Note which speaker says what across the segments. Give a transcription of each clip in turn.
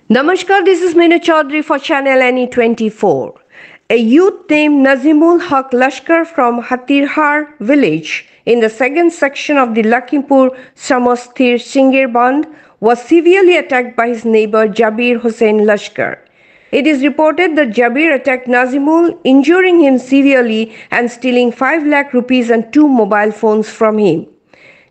Speaker 1: Namaskar, this is Meena Chaudhary for Channel NE24. A youth named Nazimul Haq Lashkar from Hatirhar village in the second section of the Lakhimpur Samostir Singer Band was severely attacked by his neighbor Jabir Hussain Lashkar. It is reported that Jabir attacked Nazimul, injuring him severely and stealing 5 lakh rupees and 2 mobile phones from him.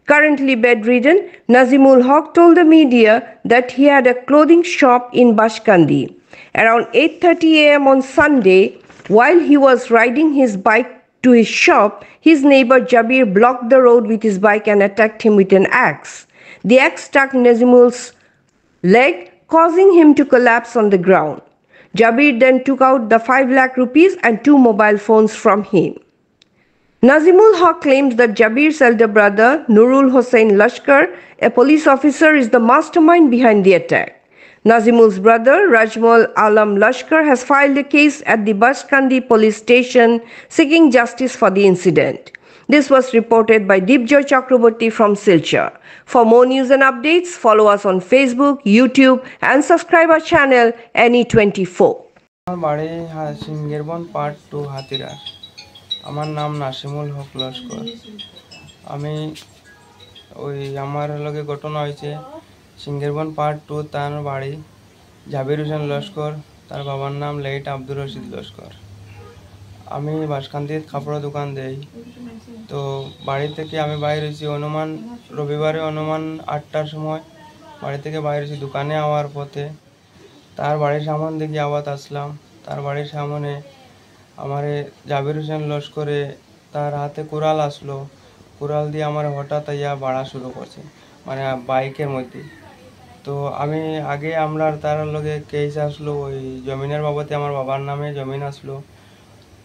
Speaker 1: Currently bedridden, Nazimul Haq told the media that he had a clothing shop in Bashkandi. Around 8:30 a.m. on Sunday, while he was riding his bike to his shop, his neighbor Jabir blocked the road with his bike and attacked him with an axe. The axe struck Nazimul's leg, causing him to collapse on the ground. Jabir then took out the 5 lakh rupees and 2 mobile phones from him. Nazimul Haq claims that Jabir's elder brother, Nurul Hossain Lashkar, a police officer, is the mastermind behind the attack. Nazimul's brother, Rajmal Alam Lashkar, has filed a case at the Bashkandi police station seeking justice for the incident. This was reported by Dibjoy Chakraborty from Silchar. For more news and updates, follow us on Facebook, YouTube, and subscribe our channel NE24.
Speaker 2: আমার নাম নাসিমুল হক লস্কর। আমি ওই আমার লগে ঘটনা হয়েছে সিঙ্গেরবন part 2 তার বাড়ি জাবির হোসেন লস্কর, তার বাবার নাম লেট আব্দুর রশিদ লস্কর। আমি বাসকান্দির কাপড় দোকান দেই। তো বাড়ি থেকে আমি বাইর হয়েছি অনুমান রবিবারে অনুমান 8টার সময় বাড়ি থেকে বাইর হয়েছি। দোকানে আওয়ার পথে তার বাড়ির সামনে দিকে আওয়াজ আসলাম। তার বাড়ির সামনে আমারে জাবির হোসেন লস্করে তার হাতে কুড়াল আসলো। কুড়াল দিয়ে আমার হঠাৎ ইয়া বাড়া শুরু করছে, মানে বাইকের মধ্যে। তো আমি আগে আমরা তার লগে কেস আসলো, ওই জমিনের বাবদে আমার বাবার নামে জমিন আসলো।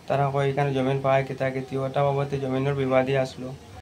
Speaker 2: তারা কয় এখানে জমিন পায় কেতা কেতি ওটা বাবদে জমিনের বিবাদী আসলো।